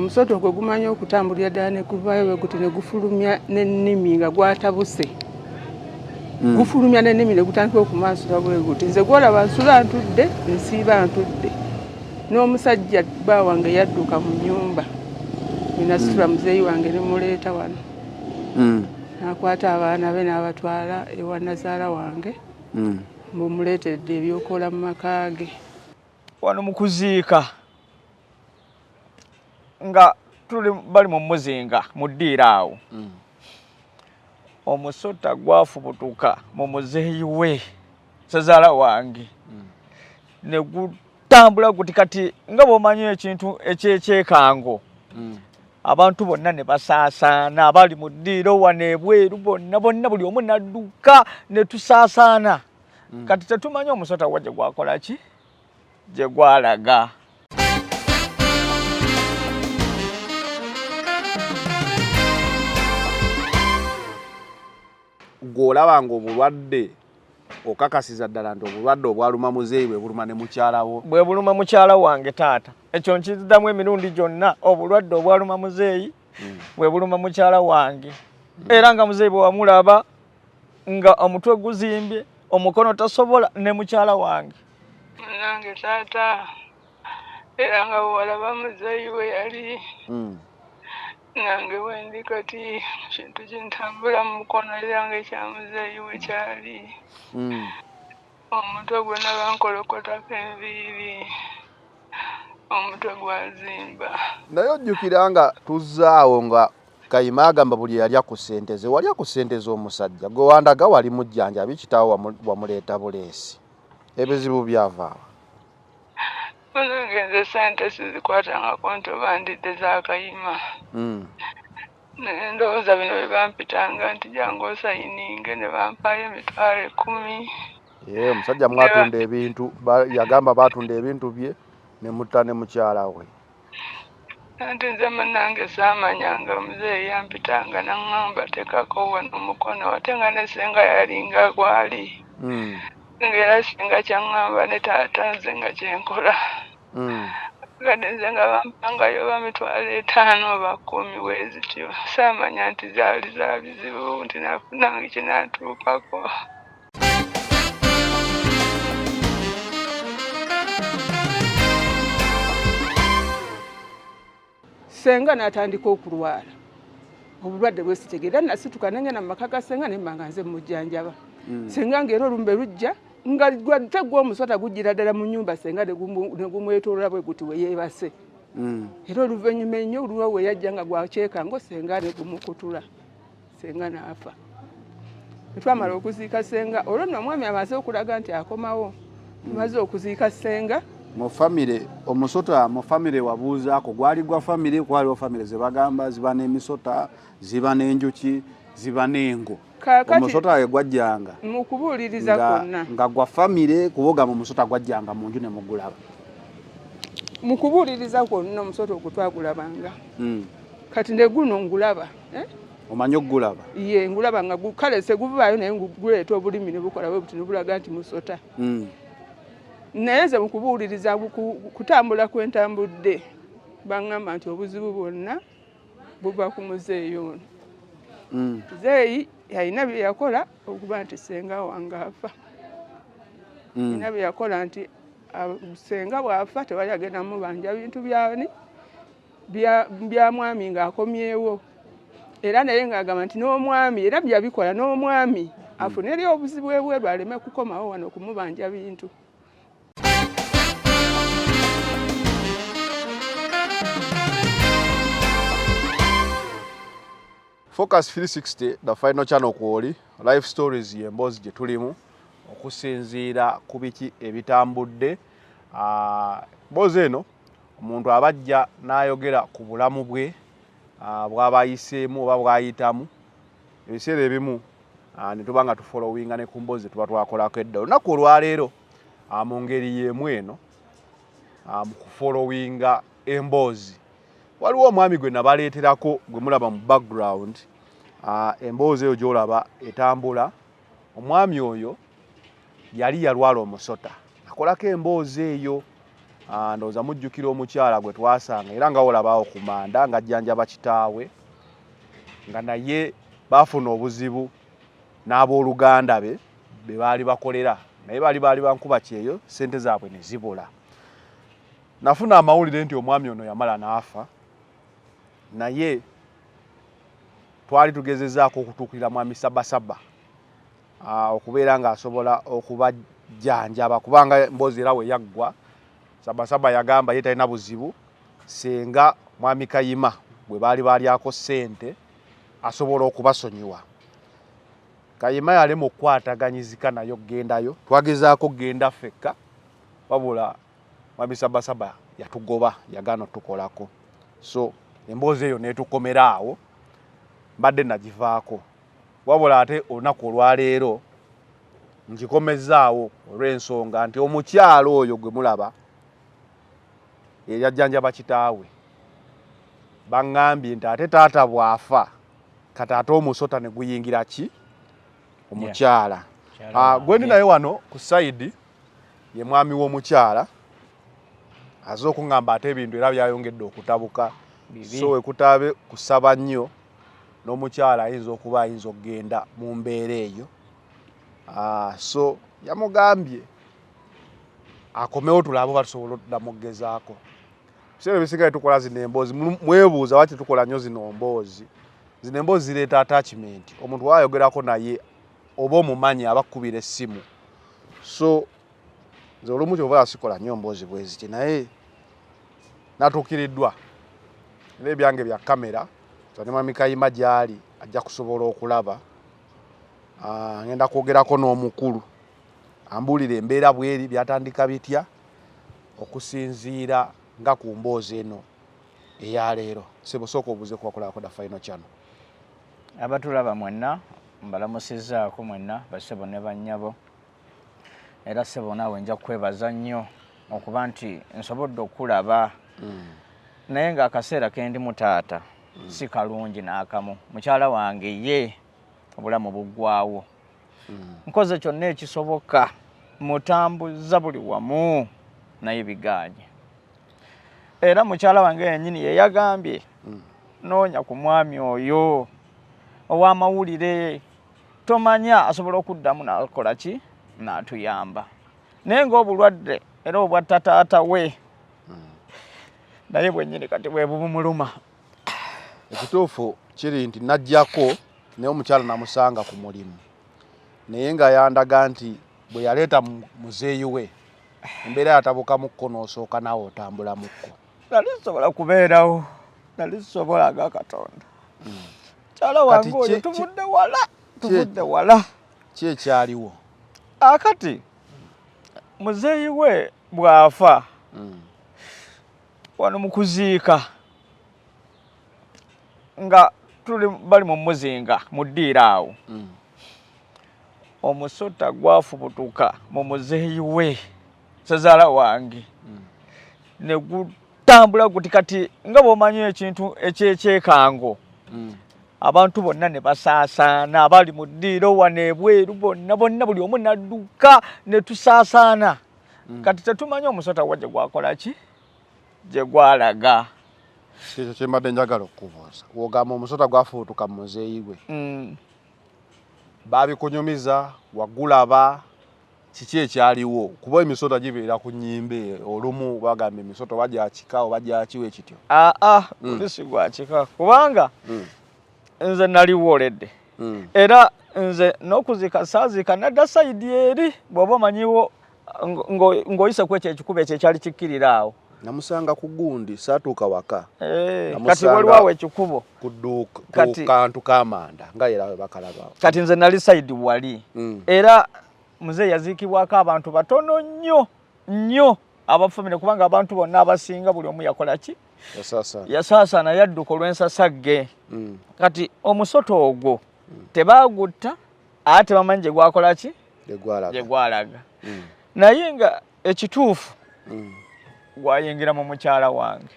Omusoto gwe gumanya okutambulira ddala ne guvaayo bwe guti ne gufulumya n'ennimi nga gwatabuse. Gufulumya n'ennimi ne gutandika okumansula bwe guti. Nze gwolaba nsula ntudde, nsiiba ntudde. N'omusajja bba wange yadduka mu nnyumba. Nasitula muzeeyi wange ne muleeta wano. N'akwata abaana be n'abatwala ewa nazaala wange. Mbumuleetedde ebyokola mu maka ge. Wano mu kuziika nga bali mu muzinga mu ddiiro awo. Omusota gwafubutuka mu muzeeyi we ssazaala wange ne gutambula guti kati nga bw'omanyi ekintu ekyekyekango. Abantu bonna ne basaasaana abali mu ddiiro wano ebweru bonna buli omu n'adduka ne tusaasaana. Kati tetumanyi omusota gye gwakola ki gye gwalaga. Gw'olabanga obulwadde okakasiza ddala nti obulwadde obwaluma muzeeyi bwe buluma ne mukyala wo? Bwe buluma mukyala wange taata. Ekyo nkiziddamu emirundi gyonna, obulwadde obwaluma muzeeyi bwe buluma mukyala wange. Era nga muzeeyi bwe wamulaba nga omutwe guzimbye, omukono tasobola, ne mukyala wange. Nange taata era nga bw'olaba muzeeyi we yali. Nange wendi kati kintu kintambula mu mukono era ng'ekya muzeeyi we kyali. Omutwe gwonna bankolokotako enviiri. Omutwe gwazimba. Naye ojjukira nga tuzzaawo nga Kayima agamba buli yalya ku ssente ze. Walya ku ssente z'omusajja gwe wandaga wali mujjanjabi kitaawo wamuleeta buleesi. Ebizibu byava. Ngenze ssente sizikwatangako nti oba ndidde za Kayima. Naye ndowooza bino bye bampitanga nti jangu osayininge ne bampaayo emitwalo 10. Omusajja mwatunda ebintu, yagamba baatunda ebintu bye ne mutta ne mukyala we. Anti nze munnange saamanyanga omuzeeyi yampitanga n'aŋŋamba tekako wano omukono ate nga ne ssenga yalinga gwali. Ng'era singa kyaŋŋamba ne taata nze nga kyenkola. Kati nze nga bampangayo oba mitwalo 5 oba 10 bwe zityo. Saamanya nti zaali za bizibu nti nafunanga kinatuukako. Senga n'atandika okulwala. Obulwadde bwe sitegeera nasituka nengenda mu maka ga senga ne mbanga nze mujjanjaba. Senga ng'era olumbe lujja nga tegwa omusota gujjira ddala mu nnyumba senga ne gumwetoolola bwe guti we yeebase. Era oluvannyuma ennyo oluwa we yajja nga gwakyeka ngo senga ne gumukutula. Senga n'afa. Twamala okuziika senga olwo nno omwami amaze okulaga nti akomawo. Tumaze okuziika senga. Mu famire omusota mu famire wabuuzaako gwali gwa famire kwaliwo famire ze bagamba ziba n'emisota ziba n'enjuki ziba n'engo. Omusota ye gwajjanga mu kubuuliriza kwonna nga gwa famire kuboga mu musota gwajjanga mu nju ne mugulaba. Mu kubuuliriza kwonna omusota ogutwagulabanga. Kati ne guno ngulaba. Omanyi okugulaba? Ye ngulaba nga kale seguvaayo naye nguleeta obulimi ne bukola bwe buti ne bulaga nti musota. Naye nze mu kubuuliriza kutambula kwentambudde baŋŋamba nti obuzibu bwonna buva ku muzeeyi ono. Muzeeyi yalina bye yakola okuba nti senga wange afa. Yalina bye yakola nti senga bw'afa tewali agenda mubanja bintu byani bya mwami ng'akomyewo. Era naye ng'agamba nti n'omwami era byabikola n'omwami afunere obuzibu ebweru aleme kukomawo wano kumubanja bintu. Focus 360 the final channel kwoli life stories y'emboozi gye tulimu okusinziira ku biki ebitambudde. Mboozi eno omuntu abajja n'ayogera ku bulamu bwe bw'abayiseemu oba bw'ayitamu ebiseera ebimu ne tuba nga tufollowinga ne ku mboozi tuba twakolako edda. Olunaku olwaleero mu ngeri y'emu eno mu kufollowinga emboozi waliwo omwami gwe nabaleeterako gwe mulaba mu background. Emboozi eyo gy'olaba etambula. Omwami oyo yali yalwala omusota akolako emboozi eyo ndowooza mujjukira omukyala gwe twasanga era nga olabaawo ku manda ng'ajjanjaba kitaawe nga naye baafuna obuzibu n'abooluganda be baali bakolera naye baali bankuba kyeyo ssente zaabwe ne zibula. Nafuna amawulire nti omwami ono yamala n'afa naye twali tugezezaako okutuukirira mwami Sabasaba okubeera ng'asobola okubajjanjaba kubanga emboozi era we yaggwa Sabasaba yagamba ye talina buzibu senga mwami Kayima bwe balyako ssente asobola okubasonyiwa. Kayima yalema okukwataganyizika nayo gendayo twagezaako genda ffekka wabula mwami Sabasaba yatugoba yagaana tukolako so emboozi eyo netukomera awo mbadde nagivaako wabula ate olunaku olwaleero ngikomezaawo olw'ensonga nti omukyalo oyo gwe mulaba yajjanjaba kitaawe baŋŋambye nti ate taata bw'afa kati ate omusota ne guyingira ki omukyala gwendi naye wano ku sayidi ye mwami w'omukyala aze okuŋŋamba ate ebintu era byayongedde okutabuka so wekutaabe kusaba nnyo n'omukyala ayinza okuba ayinza okugenda mu mbeera eyo so yamugambye akomewo tulabe oba tusobola okuddamu okugezaako. Ebiseera ebisigaye tukola zino emboozi mwebuuza lwaki tukola nnyo zino emboozi. Zino emboozi zireeta attachment omuntu waayogerako naye oba omumanyi aba akkubira essimu so nze olumu kyova sikola nnyo emboozi bwe ziti naye natuukiriddwa era ebyange bya kamera ne mwami Kayima gy'ali ajja kusobola okulaba ngenda kwogerako n'omukulu ambuulira embeera bweri byatandika bitya okusinziira nga ku mboozi eno eya leero. Sebosooka obuuze kubakolako da Final Channel. Abatulaba mwenna mbalamusizzaako mwenna basebo ne bannyabo era sebo naawe nja kwebaza nnyo okuba nti nsobodde okulaba naye ng'akaseera kendi mu taata si kalungi n'akamu. Mukyala wange ye obulamu buggwawo nkoze kyonna ekisoboka mutambuza buli wamu naye biganye era mukyala wange yennyini ye yagambye noonya ku mwami oyo ow'amawulire tomanya asobola okuddamu n'akola ki n'atuyamba naye ng'obulwadde era obwatta taata we naye bwennyini kati bwe bubumuluma. Ekituufu kiri nti najjako naye omukyala namusanga ku mulimu naye nga yandaga nti bwe yaleeta muzeeyi we embeera yatabukamukko n'osooka naawe otambula mukko. Nali nsobola kubeerawo nali nsobola aga Katonda mukyala wange oyo tuvudde wala ki ekyaliwo akati muzeeyi we bw'afa wano mu kuziika nga bali mu muzinga mu ddiiro awo omusota gwafubutuka mu muzeeyi we ssezaala wange ne gutambula guti kati nga bw'omanyi ekintu ekyekyekango abantu bonna ne basaasaana abali mu ddiiro wano ebweru bonna buli omu nadduka ne tusaasaana kati tetumanyi omusota wa gye gwakola ki gye gwalaga. Ekyo kye mbadde njagala okubuuza wogamba omusota gwafubutuka mu muzeeyi gwe baabikunyumiza wagulaba kiki ekyaliwo kuba emisota gibeera ku nnyimbe olumu bagamba emisota oba gyakika oba gyakiwa ekityo si gwakika kubanga nze naliwooledde era nze n'okuzika saazika nadda sayidi eri bw'oba omanyiwo ng'oyise ku ekyo ekikuba ekyo ekyali kikkirira awo namusanga ku gundi saatuuka waka kati waliwo ekikubo ku kantu k'amanda nga era we bakalaba kati nze nali sayidi wali era muzeeyi yaziikibwako abantu batono nnyo abafamire kubanga abantu bonna abasinga buli omu yakola ki yasaasaana yadduka olw'ensasagge kati omusota ogwo tebaagutta ate tebamanyi gye gwakola ki gye gwalaga naye nga ekituufu gwayingira mu mukyala wange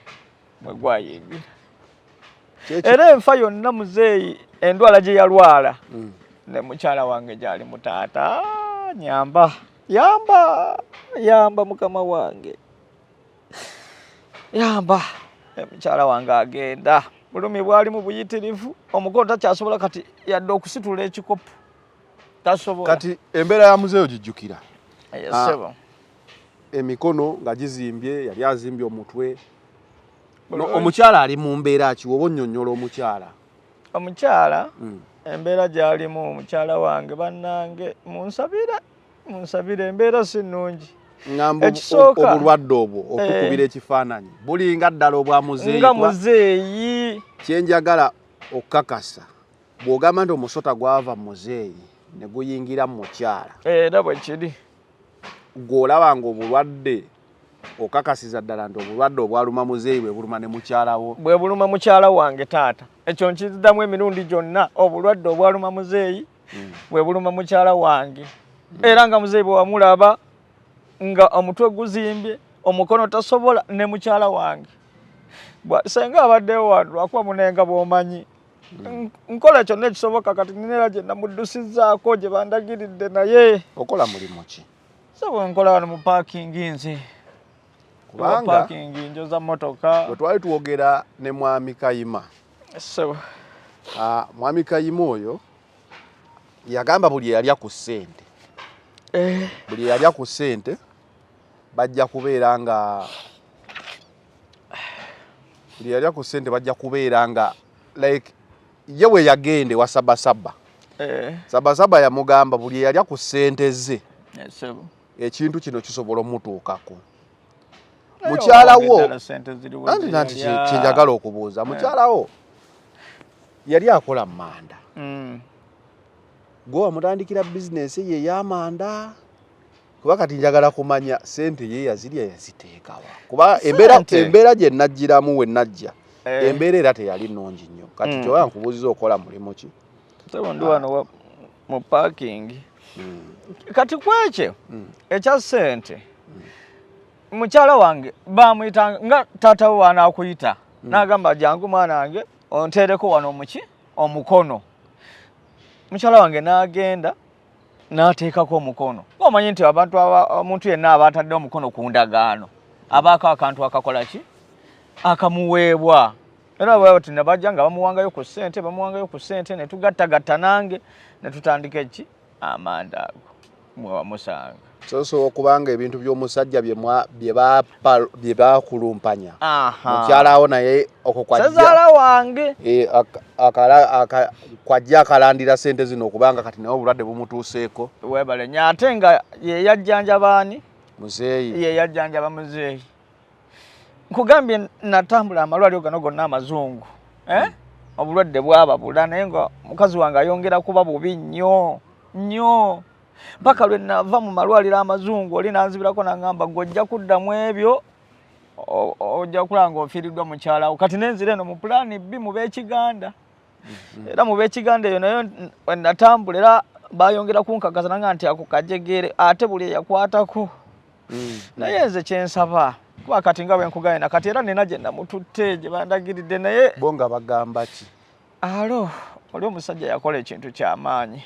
mwe gwayingira era enfa yonna muzeeyi endwala gye yalwala ne mukyala wange gyali mutaata nyamba mukama wange yamba mukyala wange agenda bulumi bwali mu buyitirivu omukono takyasobola kati yadde okusitula ekikopo tasobola kati embeera ya muzeeyo gijjukira yesebo emikono nga gizimbye yali azimbye omutwe omukyala ali mu mbeera ki oba onnyonnyola omukyala embeera gy'alimu omukyala wange bannange munsabire embeera si nnungi ngamba obulwadde obwo okukubira ekifaananyi bulinga ddala obwa muzeeyi nga muzeeyi kyenjagala okukakasa bw'ogamba nti omusota gwava muzeeyi ne guyingira mu mukyala era bwe kiri gw'olaba nga obulwadde okakasiza ddala nti obulwadde obwaluma muzeeyi bwe buluma ne mukyala wo bwe buluma mukyala wange taata ekyo nkiziddamu emirundi gyonna obulwadde obwaluma muzeeyi bwe buluma mukyala wange era nga muzeeyi bwe wamulaba nga omutwe guzimbye omukono tasobola ne mukyala wange senga abaddewo wano akuba munenga bw'omanyi nkola kyonna ekisoboka kati nera gye namuddusizzaako gye bandagiridde naye okola mulimu ki sebo nkola wano mu paakingi nze kubanga paakingi njoza mmotoka bwe twali twogera ne mwami Kayima sebo mwami Kayima oyo yagamba buli eyalya ku ssente buli eyalya ku ssente bajja kubeera nga like ye we yagende wa Sabasaba Sabasaba yamugamba buli eyalya ku ssente ze ekintu kino kisobola omutuukako mukyala wo nanti kyenjagala okubuuza mukyala wo yali akola manda gwe wamutandikira bizinesi ye ey'amanda kuba kati njagala kumanya ssente ye yazirya yaziteekawa kuba embeera gye najjiramu we najja embeera era teyali nnungi nnyo kati kyoba nkubuuziza okola mulimu ki sebo ndi wano mu paakingi kati kwekyo ekya ssente mukyala wange bamuyita nga taata we wanaakuyita n'agamba jangu mwana wange onteereko wano muki omukono mukyala wange n'agenda n'ateekako omukono ng'omanyi nti omuntu yenna aba atadde omukono ku ndagaano abaako akantu akakola ki akamuweebwa era bwati ne bajja nga bamuwangayo ku ssente ne tugattagatta nange ne tutandika eki amanda ago mwe wamusanga so okubanga ebintu by'omusajja bye bakulumpanya mukyalawo naye okwo kwazaala wange kwajja akalandira ssente zino okubanga kati naye obulwadde bumutuuseeko webale nya ate nga ye yajjanjaba ani muzeeyi ye yajjanjaba muzeeyi nkugambye natambula amalwaliro gano gonna amazungu obulwadde bwababula naye nga mukazi wange ayongera kuba bubi nnyo mpaka lwe nava mu malwaliro amazungu oli nanzibirako nangamba ng'ojja kuddamu ebyo ojja kulanga ofiiriddwa mukyalawo kati nenzira eno mu pulaani B mu b'Ekiganda era mu b'Ekiganda eyo nayo natambula era bayongera kunkagaza nanga nti ako kajegere ate buli eyakwatako naye nze kyensaba kuba kati nga bwe nkugambye na kati era nina gye namututte gye bandagiridde naye bo nga bagamba ki alo oli omusajja yakola ekintu ky'amaanyi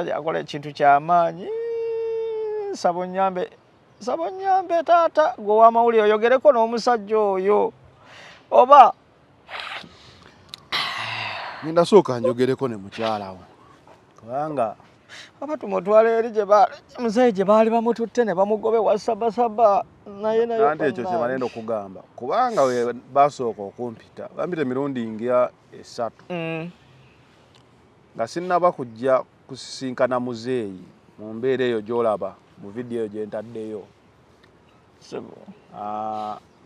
yakola ekintu ky'amaanyi saba onnyambe taata gwe w'amawulire oyogereko n'omusajja oyo oba ndasooka njogereko ne mukyalawo kubanga oba tumutwala eri muzeeyi gye baali bamututte ne bamugobe wa Sabasaba naye anti ekyo kye balenda okugamba kubanga we basooka okumpita bampita emirundi nga 3 nga sinnaba kujja kusisinkana muzeeyi mu mbeera eyo gy'olaba mu vidiyo eyo gye ntaddeyo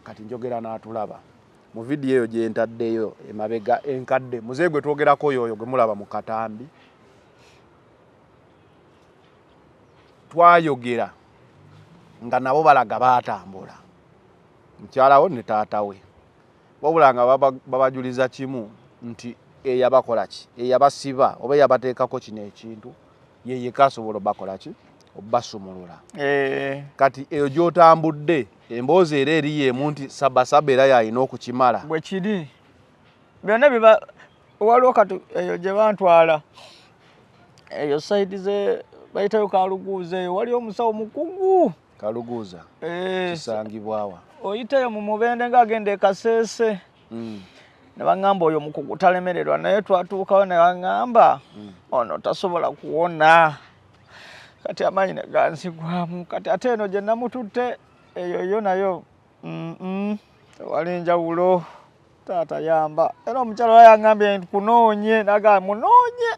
kati njogera n'atulaba mu vidiyo eyo gye ntaddeyo emabega enkadde muzeeyi gwe twogerako oyo gwe mulaba mu katambi twayogera nga nabo balaga baatambula mukyalawo ne taata we wabula nga babajuliza kimu nti eyabakola ki eyabasiba oba eyabateekako kino ekintu yeyeka asobola obakola ki obasumulula kati eyo gy'otambudde emboozi era eri yemu nti Sabasaba era yalina okukimala bwe kiri byonna biba waliwo kati eyo gye bantwala eyo sayidi ze bayitayo Kaluguuza eyo waliwo omusawo mukugu Kaluguza kisangibwawa oyitayo mu Mubende ng'agenda e Kasese ne baŋŋamba oyo mukugu talemererwa naye twatuukawo ne baŋŋamba ono tasobola kuwona kati amaanyi ne ganzigwamu kati ate eno gye namututte eyo yo nayo wali njawulo taata yamba era omukyala we yaŋŋambye kunoonye naga munoonye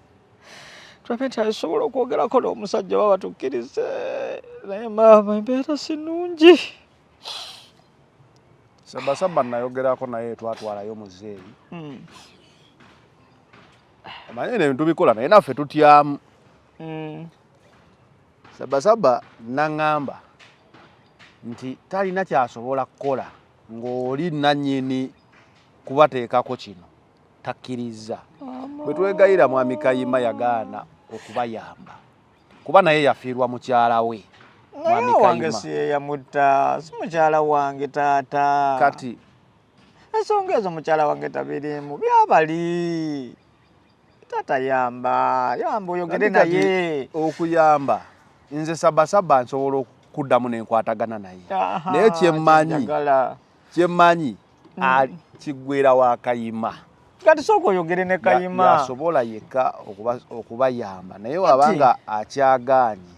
tulabe nti asobola okwogerako n'omusajja baba tukkirize naye maama embeera si nnungi. Sabasaba nayogerako naye twatwalayo muzeeyi amanye nebintu bikola naye naffe tutyamu Sabasaba naŋŋamba nti talina kyasobola kukola ng'oli nannyini kubateekako kino takkiriza bwe twegayira mwami Kayima yagaana okubayamba kuba naye yafiirwa mukyala we mwami wange si yamutta si mukyala wange taata kati ensonga ezo mukyala wange tabirimu byabali taata yamba oyogere naye okuyamba nze Sabasaba nsobola okuddamu n'enkwatagana naye naye kyemmanyi kiggwera wa Kayima kati sooka oyogere ne Kayima yasobola yekka okubayamba naye wabanga akyagaanye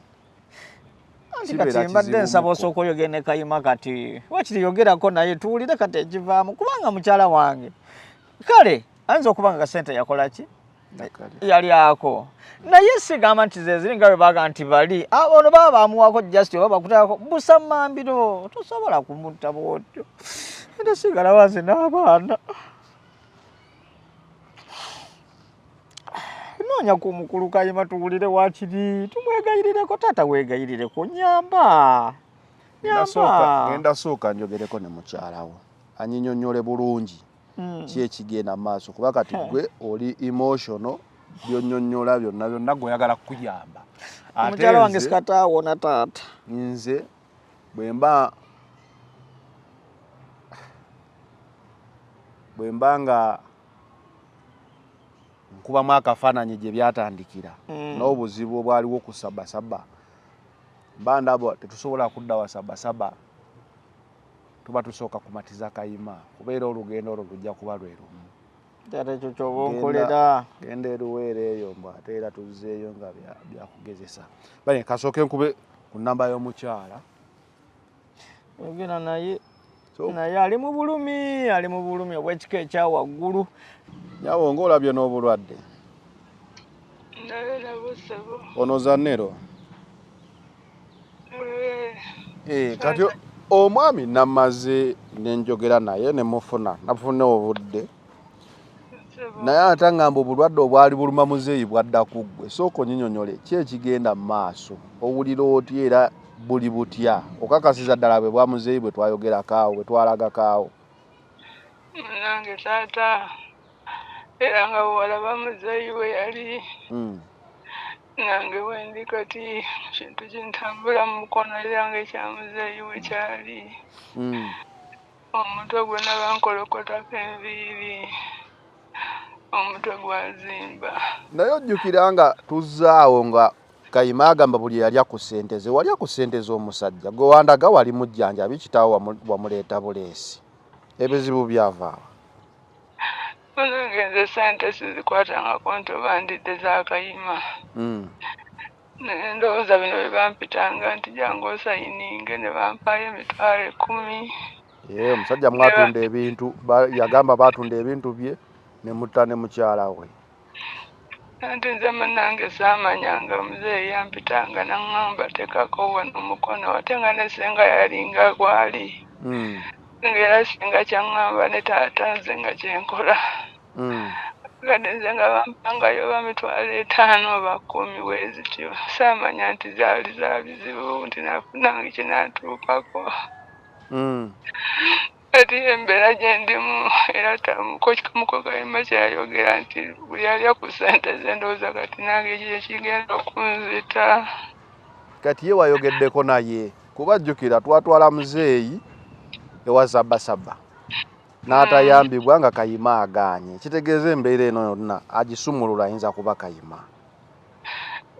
kati mbadde nsaba osooka oyogere ne Kayima kati wakiri yogerako naye tuwulire kati ekivaamu kubanga mukyala wange kale ayinza okuba nga sente yakola ki yali ako naye sigamba nti ze ziringa bwe baga nti bali ono baba bamuwako just oba bakutako busamambiro tosobola kumutta bwotyo era sigala wanze n'abaana noonya ku mukulu Kayima tuwulire wakiri tumwegayirireko taata weegayirireko nyamba genda sooka njogereko ne mukyalawo anyinyonnyole bulungi ki ekigenda maaso kuba kati gwe oli emotional byonnyonnyola byonna gweoyagala kukuyamba omukyala wange sikataawona taata nze bwe mba nga nkubamu akafaananyi gye byatandikira n'obuzibu obwaliwo ku Sabasaba mba ndaba tetusobola kudda wa Sabasaba tuba tusooka kumatiza Kayima kubeera olugendo olwo lujja kuba lwe lumu taata ekyo kyoba onkolera genda eruweera eyo mbw ate era tuzzeeyo nga byakugezesa bane kasooke nkube ku nnamba y'omukyala yogera naye ali mu bulumi obw'ekika ekya waggulu nyawo ng'olabye n'obulwadde ono Zannero kati omwami namaze nenjogera naye nafune obudde naye ate ngamba obulwadde obwali buluma muzeeyi bwadda ku ggwe sooka onyinyonyole ki ekigenda mu maaso owulira otya era buli butya okakasiza ddala bwe bwa muzeeyi bwe twayogerakaawo bwe twalagakaawo nange taata era nga bwalaba muzeeyi we yali nange wendi kati kintu kintambula mu mukono era nga ekya muzeeyi we kyali omutwe gwonna bankolokotako enviiri omutwe gwazimba naye ojjukira nga tuzzaawo nga Kayima agamba buli yalya ku ssente ze walya ku ssente z'omusajja gwe wandaga wali mujjanjabi kitaawo wamuleeta buleesi ebizibu byavaawa nze sente sizikwatangako nti oba ndidde za Kayima naye ndowooza bino bye bampitanga nti jangu osayininge ne bampaayo $10,000 omusajja mwatunda ebintu yagamba baatunda ebintu bye ne mutta ne mukyala we anti nze munnange saamanyanga muzeeyi yampitanga naŋŋamba tekako wano omukono ate nga ne senga yalinga gwali ng'era singa kyaŋŋamba ne taata nze nga kyenkola kati nze nga bampangayo oba $5,000 oba 10 weezityo saamanya nti zaali za bizibu nti nafunanga kinatuukako kati embeera gye ndimu era muko Kayima kyeyayogera nti buli alya ku ssente ze ndowooza kati nange ekyo kigenda okunzita kati ye wayogeddeko naye kuba jjukira twatwala muzeeyi ewa Sabasaba n'atayambibwa nga Kayima agaanye kitegeeza embeera eno yonna agisumulula ayinza kuba Kayima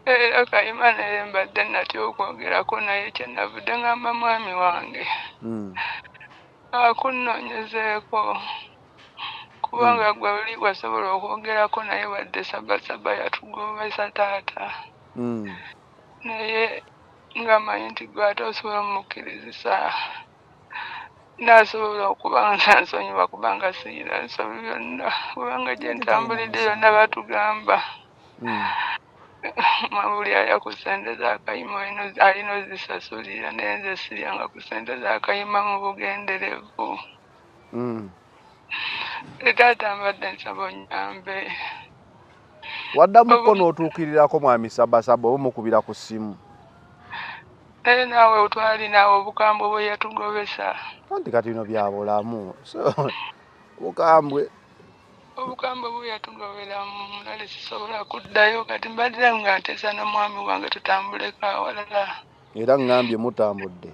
era Kayima naye mbadde natya okwogerako naye kyenavudde ngamba mwami wange akunnoonyezeeko kubanga gwe oli wasobola okwogerako naye wadde Sabasaba yatugobesa taata naye ng'amanyi nti gwe ate osobola omukkirizisa n'asobola okuba nga nsonyiwa kubanga siyina nsobi byonna kubanga gye ntambulidde yonna batugamba buli aya ku ssente za Kayima alina ozisasulira naye nze siryanga ku ssente za Kayima mu bugenderevu taata mbadde nsaba onnyambe waddamuko n'otuukirirako mwami Sabasaba oba mukubira ku ssimu naye naawe twali naawe obukambwe bwe yatugobesa anti kati bino bya bulamu bukambwe bwe yatugoberamu nali sisobola kuddayo kati mbadde nga nteesa na mwami wange tutambuleko awalala era ngambye mutambudde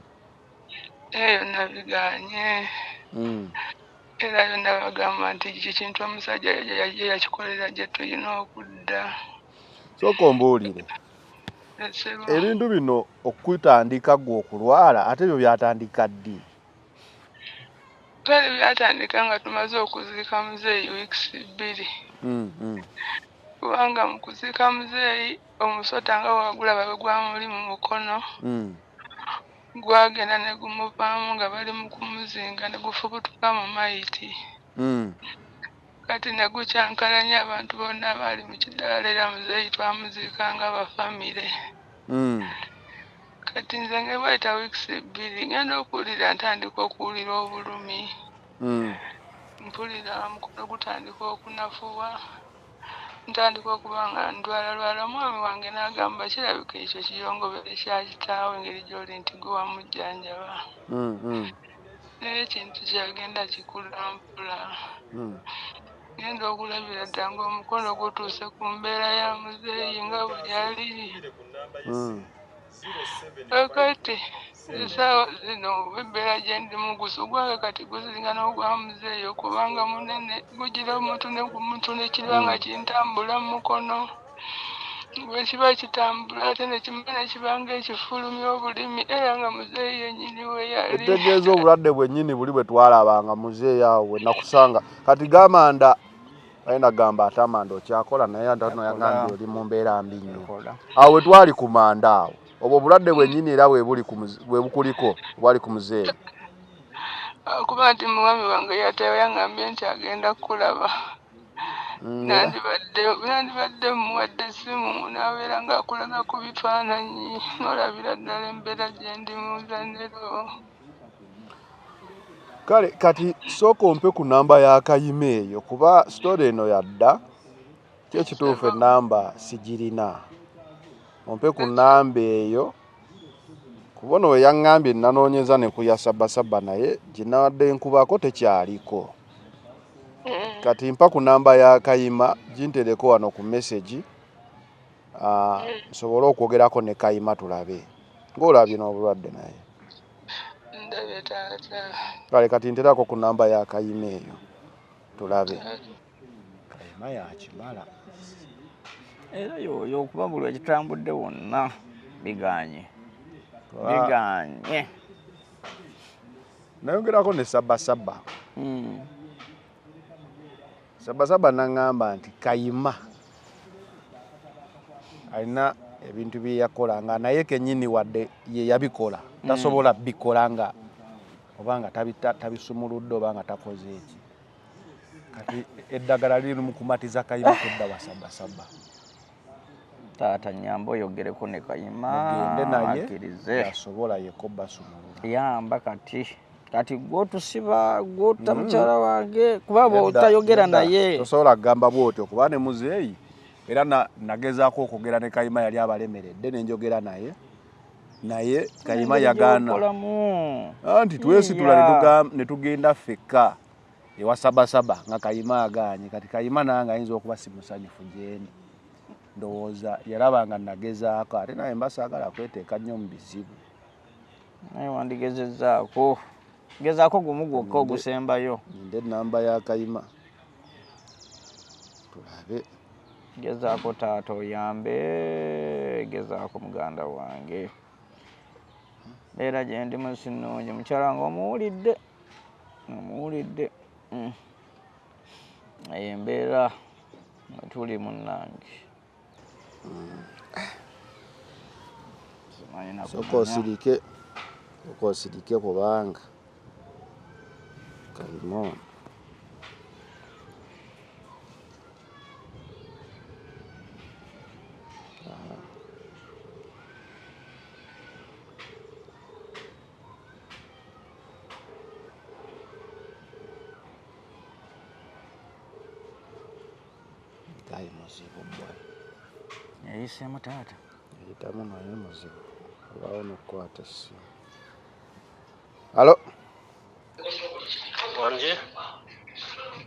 eyo nabiganye era yonna bagamba nti kikintu omusajja yakikolera gye tulina okudda sooka ombuulire ebintu bino okutandika gwe okulwala ate ebyo byatandika ddi twali byatandika nga tumaze okuziika muzeeyi wiikisi 2 kubanga mu kuziika muzeeyi omusota nga wagulaba bwe gwamuli mu mukono gwagenda ne gumuvaamu nga bali mu kumuzinga ne gufubutuka mu mayiti kati ne gukyankalanya abantu bonna baali mu kidaala era muzeeyi twamuziika nga bafamire kati nze nga bwayita wiikisi 2 ngenda okuwulira ntandika okuwulira obulumi mpulira mukono gutandika okunafuwa ntandika okuba nga ndwalalwala omwami wange n'agamba kirabika ekyo kiyongobere kya kitaawe engeri gy'oli nti gwe wamujjanjaba naye ekintu kyagenda kikula mpula genda okulabira ddala ng'omukono gutuuse ku mbeera ya muzeeyi nga bwe yali kakati essaawa zino embeera gye ndimu gusugwange kati guziringa n'ogwa muzeeyi okubanga munene gugira omuntu ne ku muntu ne kiba nga kintambula mu mukono bwe kiba kitambula ate ne kimala kiba ng'ekifulumya obulimi era nga muzeeyi yennyini we yali etegeeza obulwadde bwennyini buli bwe twalabanga muzeeyi awo bwe nakusanga kati gamanda ayina gamba ate amanda okyakola naye atano yagambye oli mu mbeera mbi nnyo awo we twali ku manda awo obwo obulwadde bwennyini era bwe bukuliko bwali ku muzeeyi kuba nti mwami wange yateewa yangambye nti agenda kulaba nandibadde muwadde essimu n'abeera ng'akulaga ku bifaananyi n'olabira ddala embeera gye ndi mu zanero kale kati sooka ompe ku namba ya Kayima eyo kuba sitole eno yadda kyekituufu enamba sigirina ompe ku namba eyo kubona we yaŋŋambye nanoonyeza ne ku ya Sabasaba naye ginawadde nkubako tekyaliko kati mpa ku namba ya Kayima gintereko wano ku message nsobole okwogerako ne Kayima tulabe ng'olabye n'obulwadde naye ndabye taata kale kati nterako ku namba ya Kayima eyo tulabe Kayima yakimala era yoyo okuba buli ekitambudde wonna biganye nayogerako ne Sabasaba Sabasaba naŋŋamba nti Kayima alina ebintu bye yakola nga naye kennyini wadde ye yabikola tasobola bikola nga oba nga tabisumuludde oba nga takoze eki kati eddagala liri mu kumatiza Kayima kudda wa Sabasaba taata nyamba oyogereko ne Kayima mugende naye akkirize asobola yeko basumulula yamba kati gwotusiba gwota mukyala wange kuba bwotayogera naye tosobola kugamba bwotyo kuba ne muzeeyi era nagezaako okwogera ne Kayima yali abalemeredde nenjogera naye Kayima yagaana anti twesitula ne tugenda ffekka ewa Sabasaba nga Kayima agaanye kati Kayima nange ayinza okuba si musanyufu gyendi ndowooza yalaba nga nagezaako ate naye mbasaagala kweteeka nnyo mu bizibu naye wandigezezaako gezaako gumu gwokka ogusembayo ninde namba ya Kayima tulabe gezaako taata oyambe, gezaako muganda wange. Beera gye ndi musinungi mukyala nga omuwulidde. Embeera mwe tuli munnange. Soko osirike kubanga kalimo Dai muzibu bwana. Yayiseemu taata. Yitamu naye muzibu. Olwawo n'okukwata essimu. Halo. Wanje?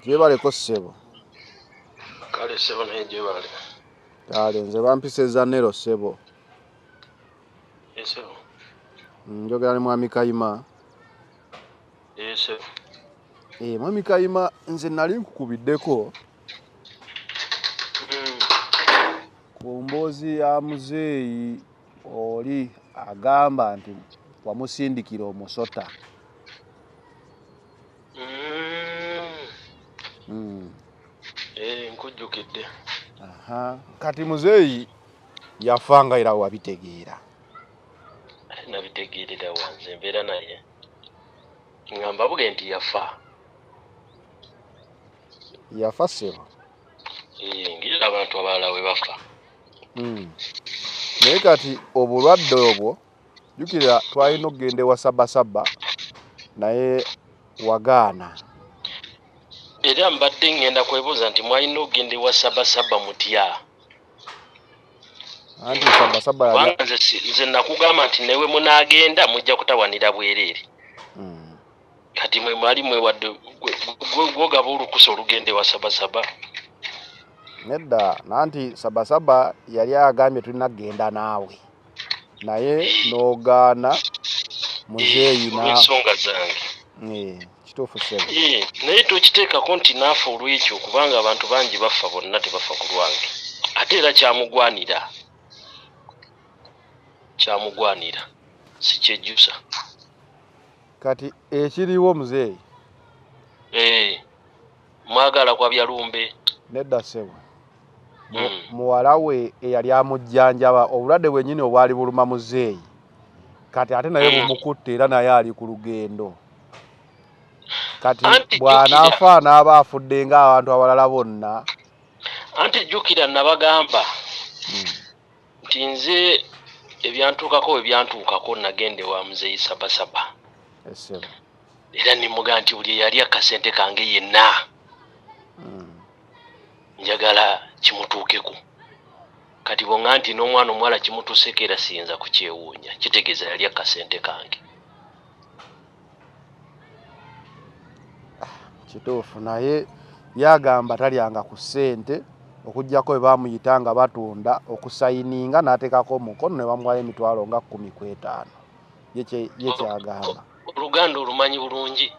Gyebaleko ssebo. Kale ssebo naye gyebale. Kale nze bampisezza Nero ssebo. Ssebo. Njogera ne mwami Kayima. Ssebo. Mwami Kayima nze nali nkukubiddeko. Ku mboozi ya muzeeyi oli agamba nti wamusindikira omusota. Nkujjukidde. Kati muzeeyi yafanga era wabitegeera. Nabitegeerera wanze mbeera naye. Ngamba buge nti yafa. Yafa ssebo. Ngirira abantu abalala we bafa. Naye kati obulwadde obwo jjukira twalina okugenda ewa Sabasaba naye wagaana. Era mbadde ngenda kwebuuza nti mwalina okugenda ewa Sabasaba mutya? Anti Sabasaba nze nakugamba nti newe munaagenda mujja kutawanira bwereere. Kati mwe mwali mwewadde gwogaba olukusa olugenda ewa Sabasaba. Nedda nanti Sabasaba yali agambye tulina kugenda naawe naye n'ogaana muzeeyi ensonga zange. Kituufu ssebo. Naye tokiteekako nti naafa olw'ekyo kubanga abantu bangi bafa bonna tebafa ku lwange. Ate era kyamugwanira sikyejjusa. Kati ekiriwo muzeeyi. Mwagala kwa byalumbe. Nedda ssebo. Muwala we eyali amujjanjaba obulwadde bwennyini obwali buluma muzeeyi. Kati ate naye bumukutte era naye ali ku lugendo. Kati bw'anaafa n'aba afudde ng'abantu abalala bonna. Anti jjukira nabagamba nti nze ebyantuukako we byantuukako nagende wa muzeeyi Sabasaba. Era nimugamba nti buli eyali akasente kange yenna njagala kimutuukeko. Kati bw'oŋŋamba nti n'omwana omuwala kimutuuseko era siyinza kukyewuunya. Kitegeeza yali akasente kange. Kituufu naye yagamba talyanga ku ssente okuggyako bwe baamuyitanga batunda okusayininga n'ateekako omukono ne bamuwayo emitwalo nga 15. Ye kyagamba. Oluganda olumanyi bulungi?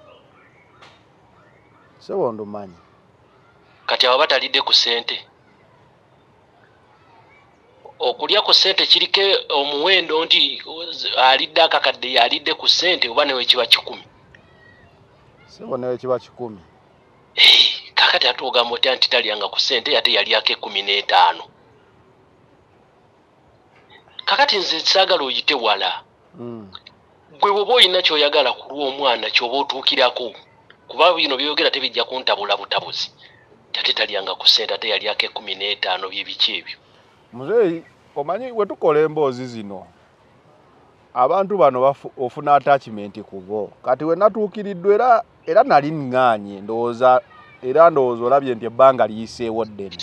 Ssebo ndumanyi. Kati abo batalidde ku ssente. Okulya ku ssente kiriko omuwendo nti alidde akakadde yalidde ku ssente oba newe kiba 10. Ssebo newe kiba 10. Kakati ate ogamba otya nti talyanga ku ssente ate yalyako 15. Kakati nze saagala oyite wala. Gwe bw'oba olina ky'oyagala ku lw'omwana ky'oba otuukirako. Kuba bino byogera tebijja kuntabula butabuzi. Ate talyanga ku ssente ate yalyako 15 bye biki ebyo. Muzeeyi omanyi bwe tukola emboozi zino abantu bano ofuna attachment ku bo. Kati we natuukiriddwa era nali ŋŋaanye ndowooza olabye nti ebbanga liyiseewo ddene.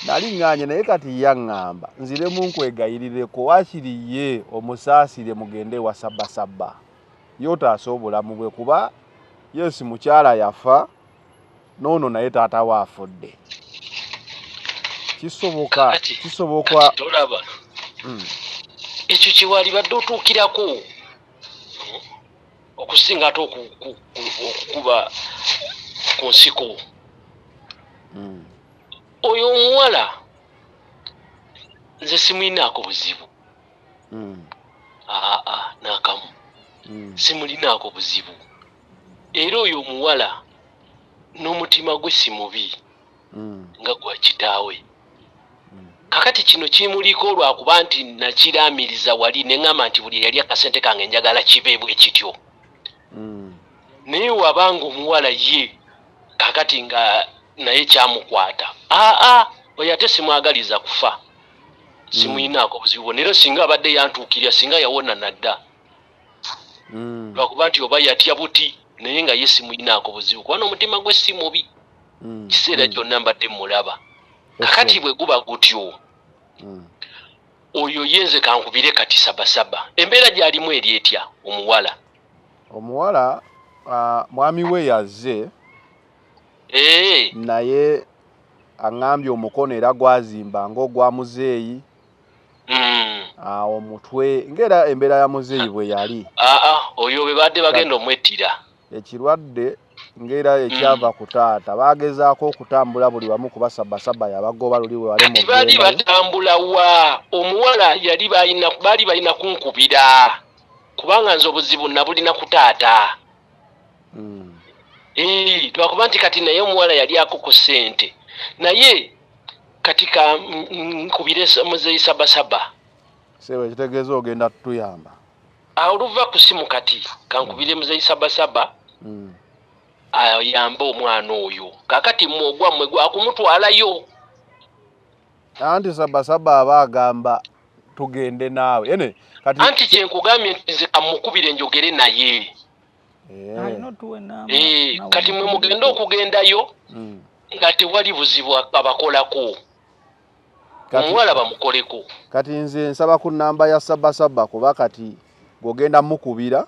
Nali ŋŋaanye naye kati yaŋŋamba nziremu nkwegayirireko wakiri ye omusaasire mugende ewa Sabasaba yootaasa obulamu bwe kuba yesi mukyala yafa n'ono naye taata we afudde. Kisoboka tolaba ekyo kiwali badde otuukirako okusinga ate okukuba ku nsiko. oyo omuwala nze simulinaako buzibu nakamu simulinaako buzibu era oyo omuwala n'omutima gwe si mubi nga gwa kitaawe kakati kino kimuliko olwakuba nti nakiraamiriza wali neŋŋamba nti buli yali akasente kange njagala kibeebwe kityo naye wabanga omuwala ye kakati nga naye kyamukwata oyo ate simwagaliza kufa simuyinaako buzibu nero singa abadde yantuukirya singa yawona nadda lwakuba nti oba yatya buti naye nga ye simuyinaako buzibu kuba n'omutima gwe si mubi kiseera kyonna mbadde mulaba kakati bwe guba gutyo oyo yenze kankubire kati sabasaba embeera gy'alimu eri etya omuwala mwami we yazze naye aŋŋambye omukono era gwazimba ng'ogwa muzeeyi omutwe ng'era embeera ya muzeeyi bwe yali oyo bwe badde bagenda omwettira ekirwadde ng'era ekyava ku taata baagezaako okutambula buli wamu kuba sabasaba yabagoba luli we wali kati baali batambula wa omuwala yali baali balina kunkubira kubanga nze obuzibu nabulina ku taata lwakuba nti kati naye omuwala yali akoko ssente naye kati kankubire muzeeyi sabasaba sewe kitegeeza ogenda tutuyamba oluva ku simu kati kankubire muzeeyi sabasaba ayambe omwana oyo kakati mmwe gwakumutwalayo anti sabasaba aba agamba tugende naawe anti kyenkugambye nti nze kamukubire njogere naye kati mwe mugenda okugendayo nga tewali buzibu abakolako omuwala bamukoleko kati nze nsaba ku nnamba ya sabasaba kuba kati gogenda mukubira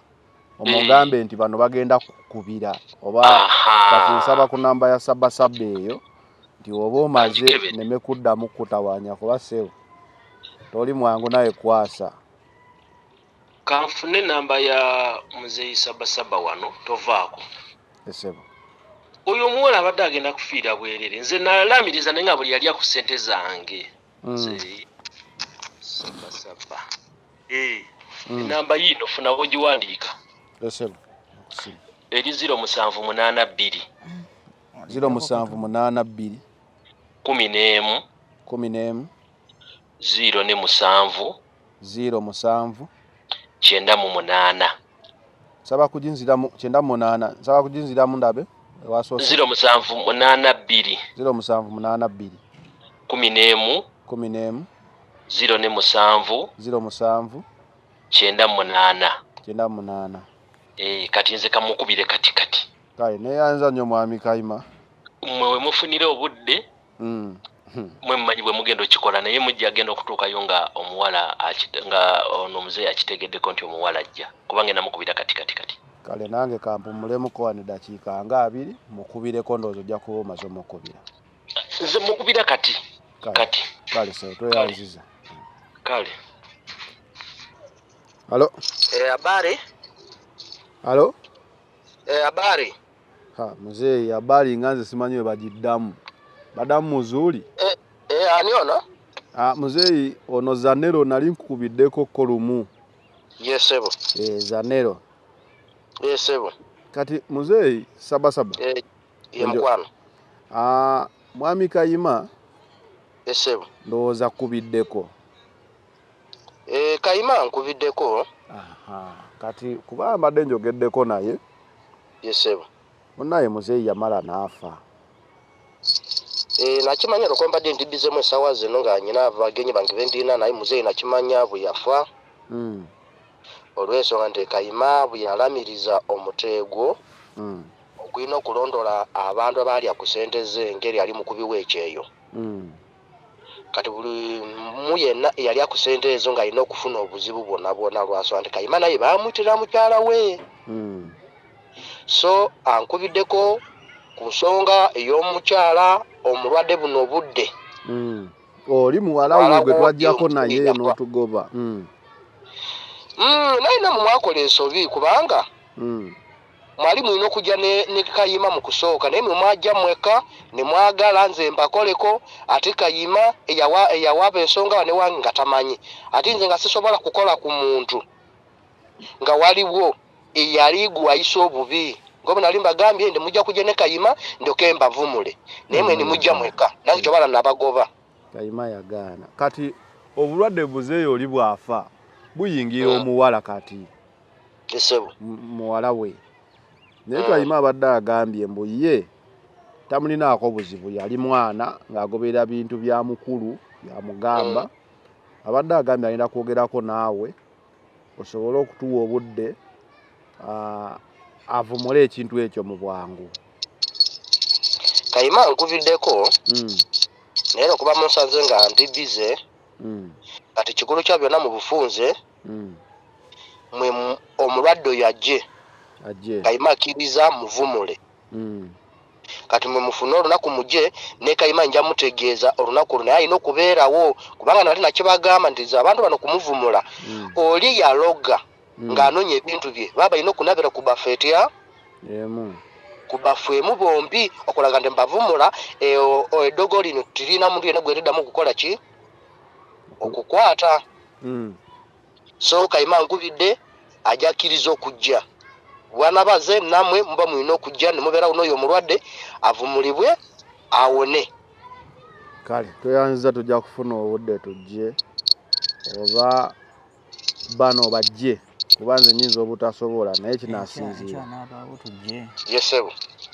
omugambe nti bano bagenda kukubira oba kati nsaba ku nnamba ya sabasaba eyo nti oba omaze neme kuddamu kutawaanya kuba sewo toli mwangu naye kwasa kanfune namba ya muzeeyi sabasaba wano tovaako esebo oyo omuwala abadde agenda kufiira bwerere nze nalaamiriza naye nga buli yali aku ssente zange sabasaba enamba yino funawo ogiwandiika esebo eri 0782 0782 11 11 07 98 saba kujinziramu 98 saba kujinziramu ndabe wasoose 0782 0782 11 07 98 kati nze kamukubire kati kale neyanza nnyo mwami Kayima mmwe we mufunire obudde mwe mmanyi bwe mugenda okikola naye mujja agenda okutuukayo nga omuwala nga ono omuzeeyi akitegeddeko nti omuwala ajja kubanga namukubira kati kale nange kampumulemu wano eddakiika nga 2 mukubireko ndowooza ojja kuba omaze omukubira nze mukubira kati kale se tweyanziza kale halo habari habari muzeeyi habari nga nze simanyi we bagiddamu badamu muzuuli ani ono muzeeyi ono Zanero nali nkukubiddeko ko lumu yesebo Zanero yesebo kati muzeeyi sabasaba ye mukwano mwami Kayima yesebo ndowooza kubiddeko Kayima nkubiddeko kati kuba mbadde njogeddeko naye yesebo munaye muzeeyi yamala n'afa nakimanya loko mbadde ndibizemu essaawa zino nga nyina abagenyi bange bendina naye muzeeyi nakimanya bwe yafa olw'ensonga nti Kayima bwe yalamiriza omuteego ogulina okulondola abantu abalya ku ssente ze engeri ali mukubi w'ekyeyo kati buli mu yenna eyalya ku ssente ezo ng'alina okufuna obuzibu bwonna lwasonga nti Kayima naye baamuyitira mukyala we so ankubiddeko ku nsonga ey'omukyala omulwadde buno obudde oli muwala we gwe twajjako naye n'otugoba naye namwe mwakola ensobi kubanga mwali mulina okujja ne Kayima mu kusooka naye mwe mwajja mweka ne mwagala nze mbakoleko ate Kayima eyawaaba ensonga ne wange nga tamanyi ate nze nga sisobola kukola ku muntu nga waliwo eyali gwayisa obubi ngoba nali mbagambye ndi mujja kujja ne Kayima ndoke mbavumule naye mwe ni mujja mweka nange kyobala nabagoba. Kayima yagaana kati obulwadde buzeeyo oli bwafa buyingira omuwala kati esebo muwala we naye Kayima abadde agambye mbu ye tamulinaako buzibu yali mwana ng'agoberera bintu bya mukulu byamugamba abadde agambye alina kwogerako naawe osobole okutuwa obudde avumule ekintu ekyo mu bwangu. Kayima nkuviddeko naye okuba munsanze nga ndi bize kati kikulu kya byonna mu bufunze mwe omulwadde oyo ajje Kayima akkiriza muvumule kati mwe mufune olunaku mujje ne Kayima nja mutegeeza olunaku olwo naye alina okubeerawo kubanga nali nakibagamba nti abantu bano kumuvumula oli yaloga ng'anoonya ebintu bye baba alina okunabira ku bafu etya ku bafu emu bombi okulaga nti mbavumula eddogo lino tirina muntu yenna gwe liddamu okukola ki okukwata so Kayima nkubidde ajja akkiriza okujja bwanabaze namwe muba mulina okujja ne mubeerawo n'oyo omulwadde avumulibwe awone. Kale tweyanziza tujja kufuna obudde tujje oba bano bajje kuba nze nyinza obutasobola naye kinaasinziira. Yesebo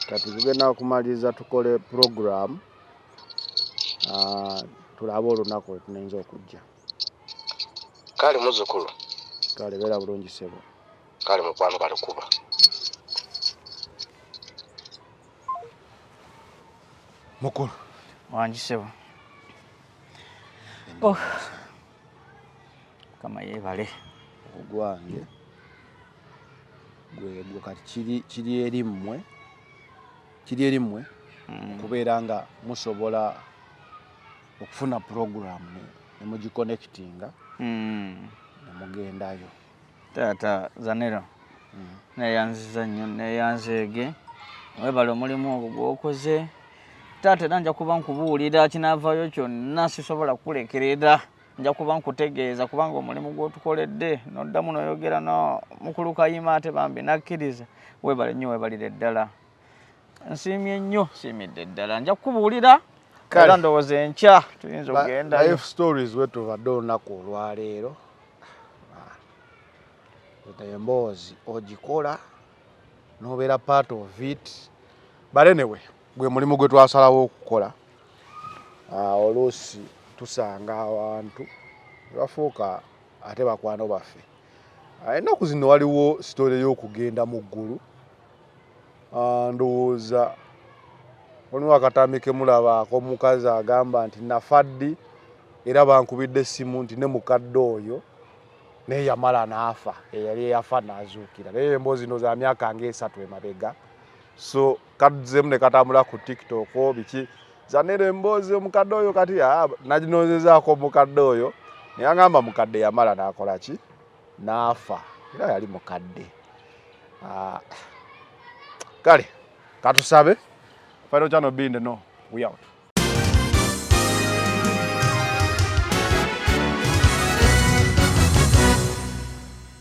Kati tugenda kumaliriza tukole program tulabe olunaku lwe tunayinza okujja. kale muzzukulu Kale beera bulungi sebo. kale mukwano balikuba Mukulu wanjisebo kama yebale ogwange gwe kati kiri eri mmwe kubeera nga musobola okufuna program ne mugiconnectinga ne mugendayo. Taata Zanero neyanziza nnyo neyanzeege webale omulimu ogwo gwokoze taata era nja kuba nkubuulira kinaavaayo kyonna sisobola kukulekerera nja kuba nkutegeeza kubanga omulimu gw'otukoledde n'oddamu n'oyogera no mukulu Kayima ate bambi nakkiriza webale nnyo webalire ddala nsiimye nnyo siimidde ddala nja kukubuulira era ndowooza enkya tuyinza okugenda life stories wetubadde olunaku olwaleero emboozi ogikola nobeera part of it but anyway gwe mulimu gwe twasalawo okukola oluusi tusanga abantu bafuuka ate bakwano baffe. Ennaku zino waliwo story ey'okugenda mu ggulu ndowooza waliwo akatambi ke mulabaako omukazi agamba nti nafaddi era bankubidde essimu nti ne mukadde oyo naye yamala n'afa eyali eyafa n'azuukira naye emboozi zino za myaka ng'esatu emabega so kadduzemu ne katambula ku TikTok biki Zanero emboozi omukadde oyo kati naginozezaako omukadde oyo naye agamba mukadde yamala n'akola ki n'afa era yali mukadde. Kale katusabe Final Channel Binde no we out.